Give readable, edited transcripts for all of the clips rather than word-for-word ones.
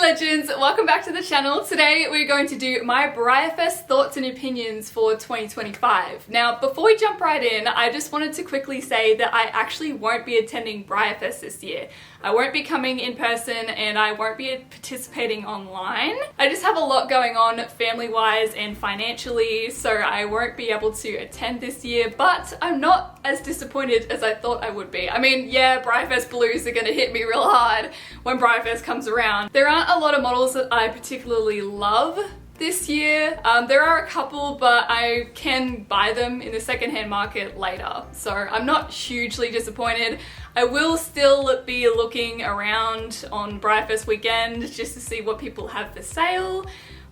legends, welcome back to the channel. Today we're going to do my BreyerFest thoughts and opinions for 2025. Now before we jump right in, I just wanted to quickly say that I actually won't be attending BreyerFest this year. I won't be coming in person and I won't be participating online. I just have a lot going on family-wise and financially, so I won't be able to attend this year, but I'm not as disappointed as I thought I would be. I mean, yeah, BreyerFest blues are gonna hit me real hard when BreyerFest comes around. There aren't a lot of models that I particularly love this year. There are a couple, but I can buy them in the secondhand market later, so I'm not hugely disappointed. I will still be looking around on BreyerFest weekend just to see what people have for sale,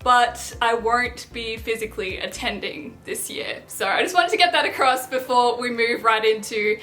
but I won't be physically attending this year. So I just wanted to get that across before we move right into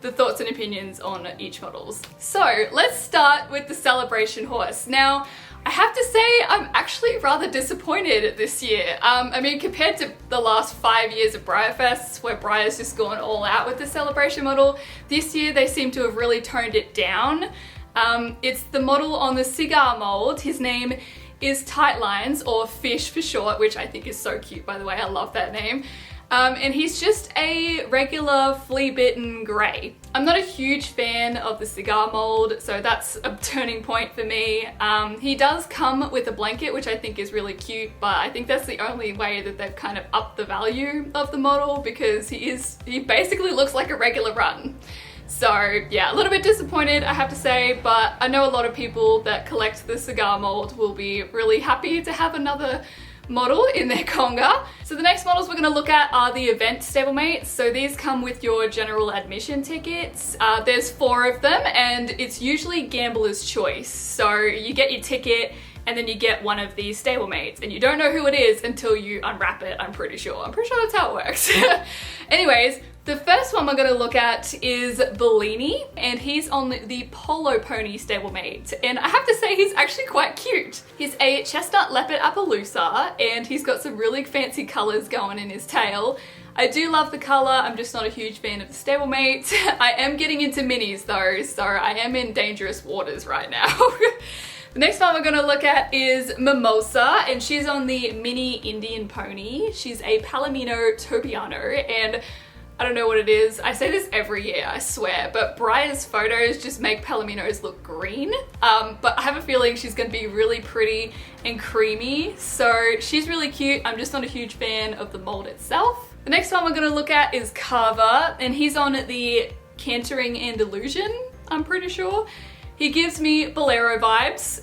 the thoughts and opinions on each models. So let's start with the celebration horse. Now, I have to say I'm actually rather disappointed this year. I mean, compared to the last 5 years of BreyerFest, where Breyer's just gone all out with the celebration model, this year they seem to have really toned it down. It's the model on the Cykarl mold. His name is Tightlines, or Fish for short, which I think is so cute, by the way. I love that name. And he's just a regular flea-bitten grey. I'm not a huge fan of the Cykarl mold, so that's a turning point for me. He does come with a blanket, which I think is really cute, but I think that's the only way that they've kind of upped the value of the model, because he basically looks like a regular run. So yeah, a little bit disappointed, I have to say, but I know a lot of people that collect the Cykarl mold will be really happy to have another model in their conga. So the next models we're going to look at are the event stablemates. So these come with your general admission tickets. There's 4 of them and it's usually gambler's choice. So you get your ticket and then you get one of these stablemates and you don't know who it is until you unwrap it, I'm pretty sure. I'm pretty sure that's how it works. Anyways, the first one we're going to look at is Bellini, and he's on the Polo Pony stablemate, and I have to say he's actually quite cute. He's a chestnut leopard Appaloosa, and he's got some really fancy colours going in his tail. I do love the colour, I'm just not a huge fan of the stablemate. I am getting into minis though, so I am in dangerous waters right now. The next one we're going to look at is Mimosa, and she's on the mini Indian pony. She's a Palomino Tobiano, and I don't know what it is. I say this every year, I swear, but Breyer's photos just make Palominos look green. But I have a feeling she's going to be really pretty and creamy, so she's really cute. I'm just not a huge fan of the mold itself. The next one we're going to look at is Carver, and he's on the Cantering and Illusion, I'm pretty sure. He gives me Bolero vibes,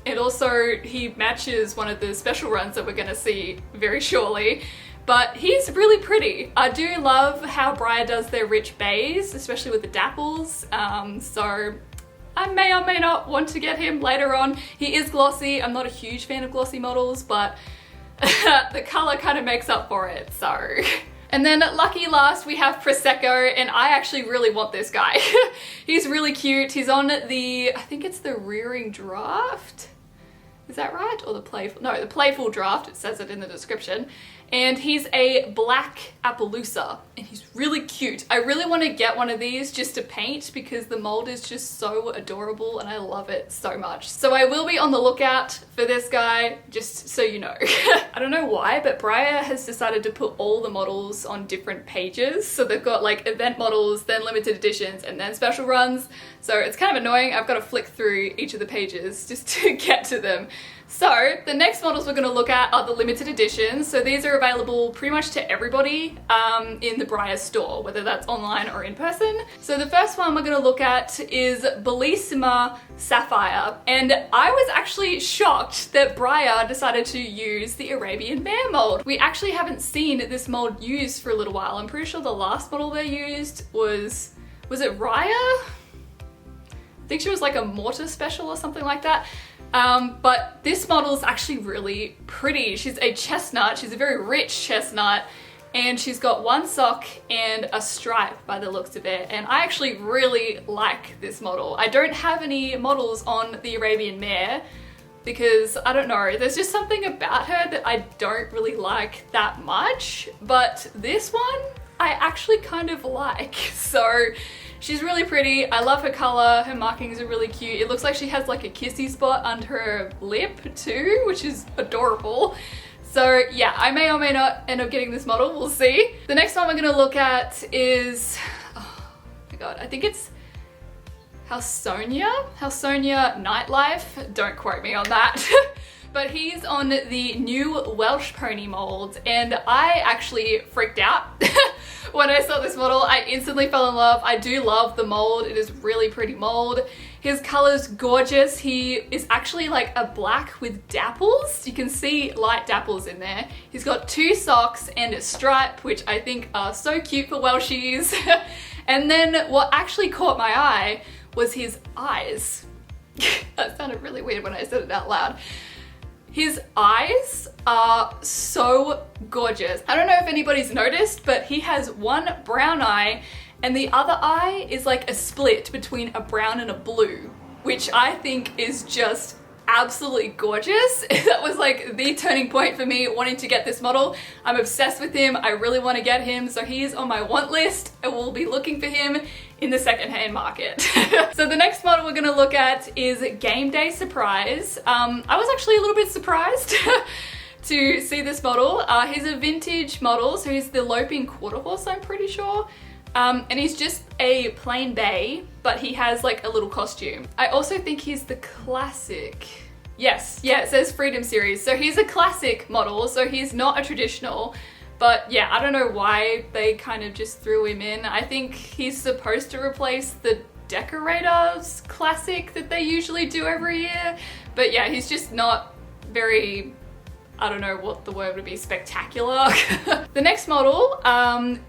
and also he matches one of the special runs that we're going to see very shortly. But he's really pretty. I do love how Breyer does their rich bays, especially with the dapples. So I may or may not want to get him later on. He is glossy. I'm not a huge fan of glossy models, but the color kind of makes up for it, so. And then lucky last we have Prosecco, and I actually really want this guy. He's really cute. He's on the, I think it's the Rearing Draft. Is that right? Or the Playful? No, the Playful Draft. It says it in the description. And he's a black Appaloosa, and he's really cute. I really want to get one of these just to paint because the mold is just so adorable and I love it so much. So I will be on the lookout for this guy, just so you know. I don't know why, but Breyer has decided to put all the models on different pages. So they've got like event models, then limited editions, and then special runs. So it's kind of annoying. I've got to flick through each of the pages just to get to them. So the next models we're going to look at are the limited editions. So these are available pretty much to everybody in the Breyer store, whether that's online or in person. So the first one we're going to look at is Bellissima Sapphire. And I was actually shocked that Breyer decided to use the Arabian Mare mold. We actually haven't seen this mold used for a little while. I'm pretty sure the last model they used was it Raya? I think she was like a mortar special or something like that. But this model is actually really pretty. She's a chestnut, she's a very rich chestnut, and she's got one sock and a stripe by the looks of it, and I actually really like this model. I don't have any models on the Arabian Mare because, I don't know, there's just something about her that I don't really like that much, but this one I actually kind of like. So She's really pretty. I love her color. Her markings are really cute. It looks like she has like a kissy spot under her lip too, which is adorable. So yeah, I may or may not end up getting this model. We'll see. The next one we're gonna look at is, oh my god, I think it's Halsonia Nightlife. Don't quote me on that. But he's on the new Welsh pony mold, and I actually freaked out when I saw this model. I instantly fell in love. I do love the mold. It is really pretty mold. His color's gorgeous. He is actually like a black with dapples. You can see light dapples in there. He's got 2 socks and a stripe, which I think are so cute for Welshies. And then what actually caught my eye was his eyes. That sounded really weird when I said it out loud. His eyes are so gorgeous. I don't know if anybody's noticed, but he has one brown eye and the other eye is like a split between a brown and a blue, which I think is just absolutely gorgeous. That was like the turning point for me wanting to get this model. I'm obsessed with him. I really want to get him. So he's on my want list and we'll be looking for him in the secondhand market. So the next model we're gonna look at is Game Day Surprise. I was actually a little bit surprised to see this model. He's a vintage model, so he's the loping quarter horse, I'm pretty sure. And he's just a plain bay, but he has like a little costume. I also think he's the classic. Yes, yeah, it says Freedom Series. So he's a classic model, so he's not a traditional. But yeah, I don't know why they kind of just threw him in. I think he's supposed to replace the Decorators classic that they usually do every year. But yeah, he's just not very, I don't know what the word would be, spectacular. The next model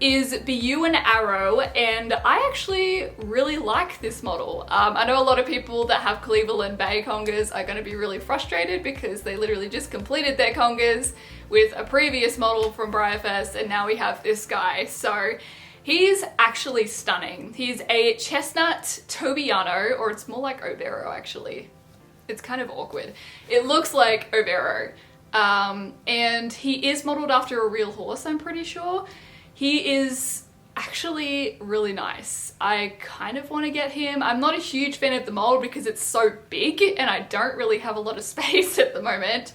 is Bow and Arrow, and I actually really like this model. I know a lot of people that have Cleveland Bay Congers are gonna be really frustrated because they literally just completed their Congers with a previous model from BreyerFest, and now we have this guy. So he's actually stunning. He's a chestnut Tobiano, or it's more like Overo actually. It's kind of awkward. It looks like Overo. And he is modeled after a real horse, I'm pretty sure. He is actually really nice. I kind of want to get him. I'm not a huge fan of the mold because it's so big and I don't really have a lot of space at the moment.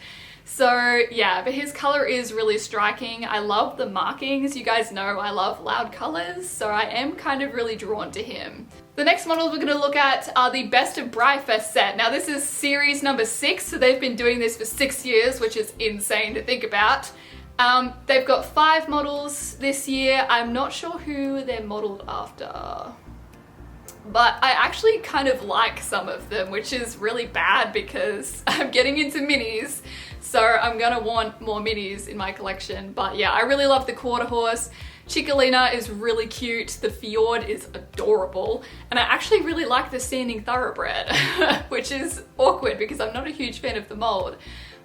So yeah, but his color is really striking. I love the markings. You guys know I love loud colors, so I am kind of really drawn to him. The next models we're going to look at are the Best of BreyerFest set. Now this is series number 6, so they've been doing this for 6 years, which is insane to think about. They've got 5 models this year. I'm not sure who they're modeled after, but I actually kind of like some of them, which is really bad because I'm getting into minis, so I'm gonna want more minis in my collection. But yeah, I really love the quarter horse. Chicolina is really cute, the Fjord is adorable, and I actually really like the Standing Thoroughbred, which is awkward because I'm not a huge fan of the mold,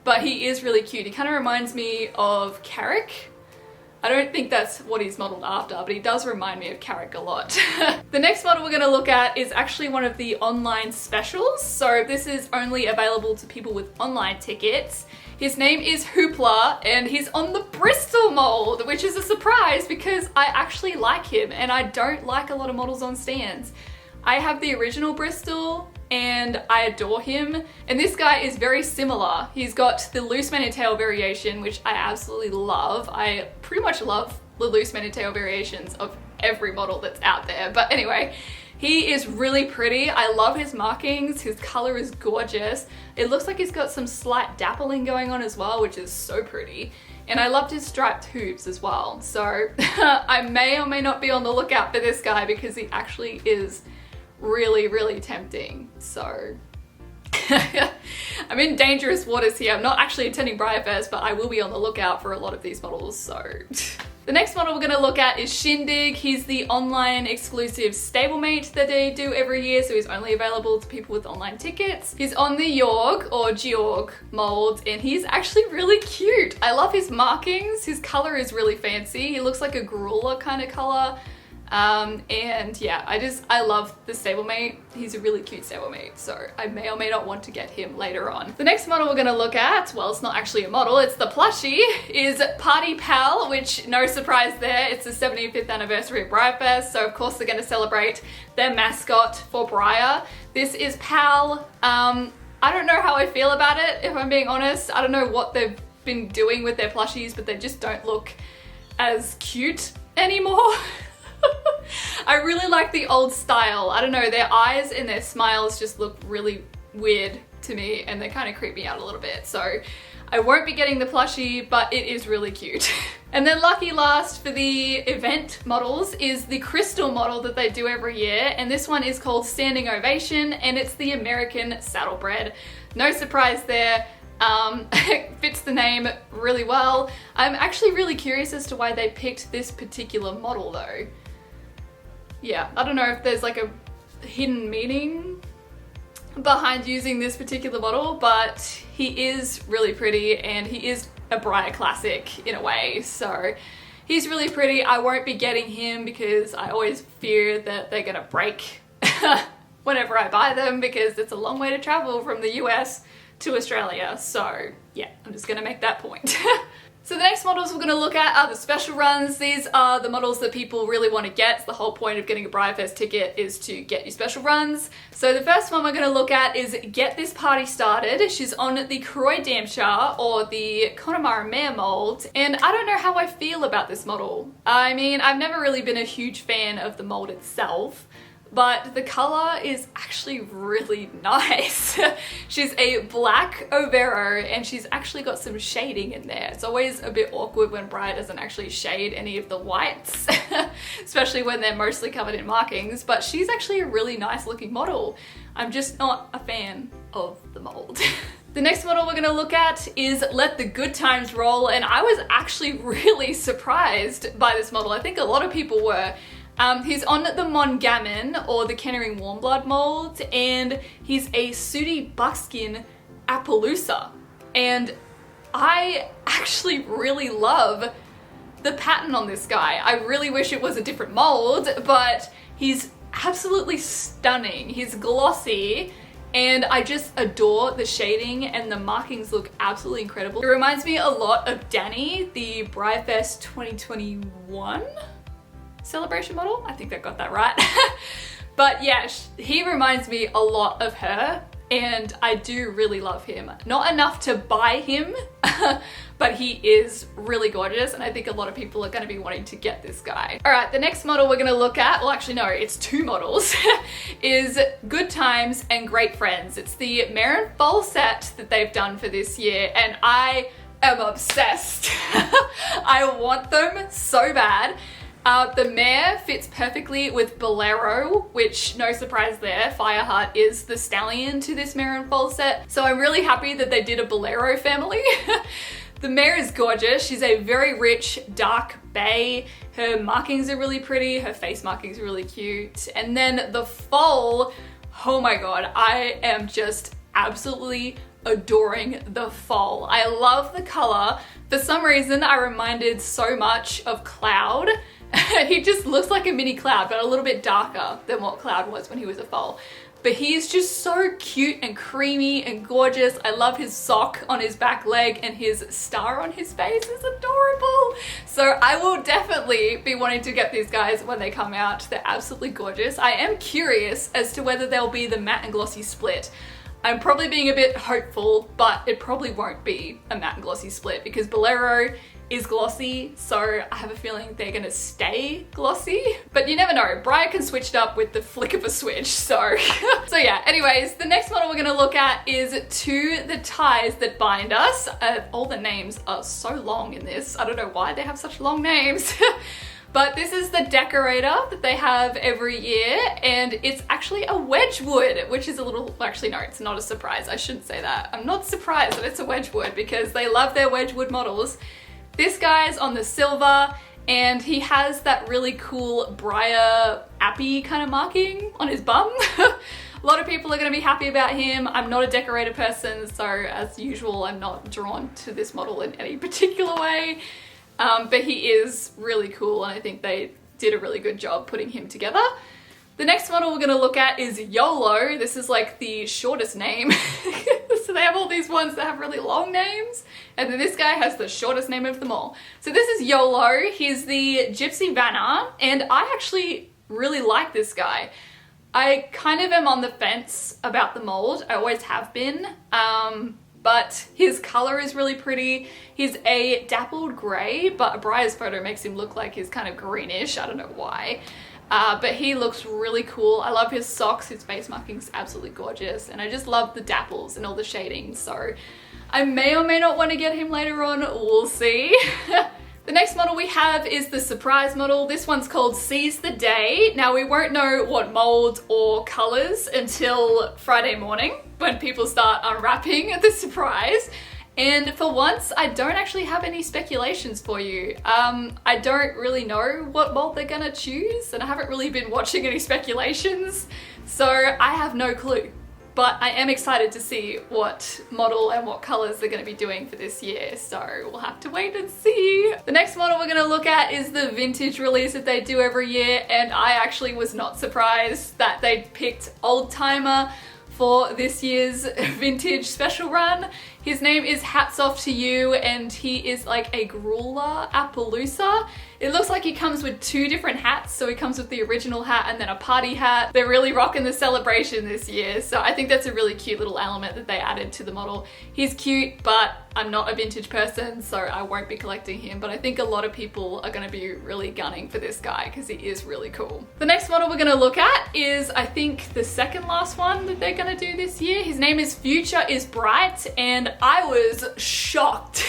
but he is really cute. He kind of reminds me of Carrick. I don't think that's what he's modeled after, but he does remind me of Carrick a lot. The next model we're going to look at is actually one of the online specials, so this is only available to people with online tickets. His name is Hoopla, and he's on the Bristol mold, which is a surprise because I actually like him and I don't like a lot of models on stands. I have the original Bristol and I adore him, and this guy is very similar. He's got the loose mane and tail variation, which I absolutely love. I pretty much love the loose mane and tail variations of every model that's out there, but anyway, he is really pretty. I love his markings. His color is gorgeous. It looks like he's got some slight dappling going on as well, which is so pretty. And I loved his striped hooves as well. So I may or may not be on the lookout for this guy because he actually is really, really tempting. So I'm in dangerous waters here. I'm not actually attending BreyerFest, but I will be on the lookout for a lot of these models, so. The next model we're going to look at is Shindig. He's the online exclusive stablemate that they do every year, so he's only available to people with online tickets. He's on the Yorg or Georg mold, and he's actually really cute. I love his markings. His color is really fancy. He looks like a Garula kind of color. And yeah, I love the stablemate. He's a really cute stablemate, so I may or may not want to get him later on. The next model we're gonna look at, well, it's not actually a model, it's the plushie, is Party Pal, which, no surprise there, it's the 75th anniversary of BreyerFest, so of course they're gonna celebrate their mascot for Breyer. This is Pal. I don't know how I feel about it, if I'm being honest. I don't know what they've been doing with their plushies, but they just don't look as cute anymore. I really like the old style. I don't know, their eyes and their smiles just look really weird to me, and they kind of creep me out a little bit. So I won't be getting the plushie, but it is really cute. And then lucky last for the event models is the crystal model that they do every year, and this one is called Standing Ovation, and it's the American Saddlebred. No surprise there. It fits the name really well. I'm actually really curious as to why they picked this particular model though. Yeah, I don't know if there's like a hidden meaning behind using this particular model, but he is really pretty and he is a Breyer classic in a way, so he's really pretty. I won't be getting him because I always fear that they're gonna break whenever I buy them, because it's a long way to travel from the US to Australia, so yeah, I'm just gonna make that point. So the next models we're going to look at are the special runs. These are the models that people really want to get. The whole point of getting a BreyerFest ticket is to get your special runs. So the first one we're going to look at is Get This Party Started. She's on the Croy Damshire, or the Connemara Mare mold, and I don't know how I feel about this model. I mean, I've never really been a huge fan of the mold itself, but the color is actually really nice. She's a black Overo and she's actually got some shading in there. It's always a bit awkward when Breyer doesn't actually shade any of the whites, especially when they're mostly covered in markings, but she's actually a really nice looking model. I'm just not a fan of the mold. The next model we're gonna look at is Let the Good Times Roll, and I was actually really surprised by this model. I think a lot of people were. He's on the Mongammon, or the Kennering Warmblood mold, and he's a sooty buckskin Appaloosa. And I actually really love the pattern on this guy. I really wish it was a different mold, but he's absolutely stunning. He's glossy, and I just adore the shading, and the markings look absolutely incredible. It reminds me a lot of Danny, the BreyerFest 2021 celebration model. I think I got that right. But yeah, he reminds me a lot of her, and I do really love him. Not enough to buy him, but he is really gorgeous, and I think a lot of people are going to be wanting to get this guy. All right, the next model we're going to look at, well actually no, it's two models, is Good Times and Great Friends. It's the Mare and Foal set that they've done for this year, and I am obsessed. I want them so bad. The mare fits perfectly with Bolero, which, no surprise there, Fireheart is the stallion to this Mare and Foal set, so I'm really happy that they did a Bolero family. The mare is gorgeous. She's a very rich, dark bay. Her markings are really pretty, her face markings are really cute. And then the foal, oh my god, I am just absolutely adoring the foal. I love the color. For some reason, I reminded so much of Cloud. He just looks like a mini Cloud, but a little bit darker than what Cloud was when he was a foal. But he is just so cute and creamy and gorgeous. I love his sock on his back leg, and his star on his face is adorable. So I will definitely be wanting to get these guys when they come out. They're absolutely gorgeous. I am curious as to whether they'll be the matte and glossy split. I'm probably being a bit hopeful, but it probably won't be a matte and glossy split because Bolero is glossy, so I have a feeling they're gonna stay glossy. But you never know, Breyer can switch it up with the flick of a switch, so. So yeah, anyways, the next model we're gonna look at is To the Ties That Bind Us. All the names are so long in this. I don't know why they have such long names. But this is the decorator that they have every year, and it's actually a Wedgwood, which is a little, actually no, it's not a surprise. I shouldn't say that. I'm not surprised that it's a Wedgwood because they love their Wedgwood models. This guy's on the silver, and he has that really cool Breyer appy kind of marking on his bum. A lot of people are going to be happy about him. I'm not a decorator person, so as usual, I'm not drawn to this model in any particular way. But he is really cool, and I think they did a really good job putting him together. The next model we're going to look at is YOLO. This is like the shortest name. So they have all these ones that have really long names, and then this guy has the shortest name of them all. So this is YOLO. He's the Gypsy Vanna, and I actually really like this guy. I kind of am on the fence about the mold. I always have been. But his color is really pretty. He's a dappled gray, but Breyer's photo makes him look like he's kind of greenish. I don't know why. But he looks really cool. I love his socks. His face marking's absolutely gorgeous. And I just love the dapples and all the shadings. So I may or may not want to get him later on. We'll see. The next model we have is the surprise model. This one's called Seize the Day. Now we won't know what mold or colors until Friday morning when people start unwrapping the surprise. And for once, I don't actually have any speculations for you. I don't really know what mold they're gonna choose, and I haven't really been watching any speculations, so I have no clue. But I am excited to see what model and what colors they're going to be doing for this year, so we'll have to wait and see. The next model we're going to look at is the vintage release that they do every year, and I actually was not surprised that they picked Old Timer for this year's vintage special run. His name is Hats Off to You, and he is like a Gruler Appaloosa. It looks like he comes with two different hats, so he comes with the original hat and then a party hat. They're really rocking the celebration this year, so I think that's a really cute little element that they added to the model. He's cute, but I'm not a vintage person, so I won't be collecting him, but I think a lot of people are going to be really gunning for this guy because he is really cool. The next model we're going to look at is, I think, the second last one that they're going to do this year. His name is Future is Bright, and I was shocked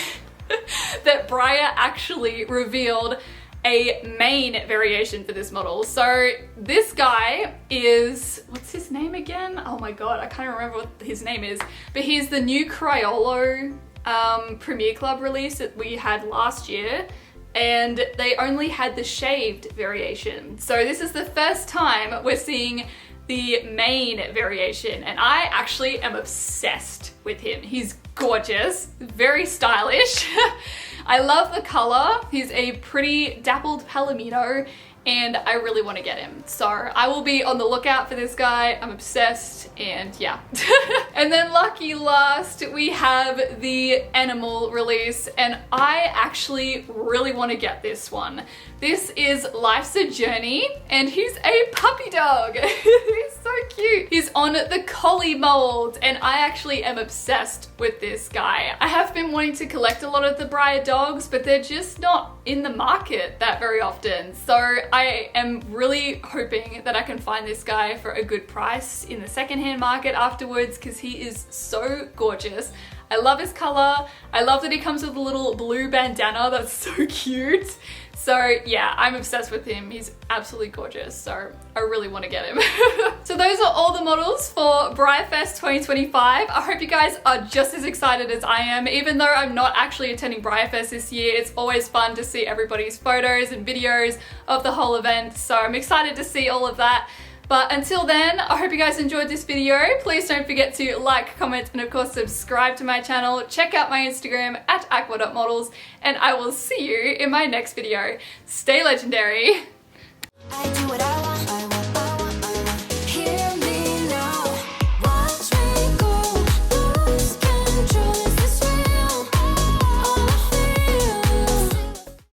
that Breyer actually revealed a main variation for this model. So this guy is, what's his name again? Oh my god, I can't remember what his name is, but he's the new Criollo Premier Club release that we had last year, and they only had the shaved variation. So this is the first time we're seeing the main variation, and I actually am obsessed with him. He's gorgeous, very stylish. I love the color. He's a pretty dappled palomino, and I really want to get him. So I will be on the lookout for this guy. I'm obsessed, and yeah. And then lucky last, we have the animal release, and I actually really want to get this one. This is Life's a Journey, and he's a puppy dog. He's so cute. He's on the collie mold, and I actually am obsessed with this guy. I have been wanting to collect a lot of the Breyer dogs, but they're just not in the market that very often. So I am really hoping that I can find this guy for a good price in the secondhand market afterwards, because he is so gorgeous. I love his color. I love that he comes with a little blue bandana. That's so cute. So yeah, I'm obsessed with him. He's absolutely gorgeous. So I really want to get him. So those are all the models for BreyerFest 2025. I hope you guys are just as excited as I am. Even though I'm not actually attending BreyerFest this year, it's always fun to see everybody's photos and videos of the whole event. So I'm excited to see all of that. But until then, I hope you guys enjoyed this video. Please don't forget to like, comment, and of course subscribe to my channel. Check out my Instagram at aqua.models, and I will see you in my next video. Stay legendary. I do what I want.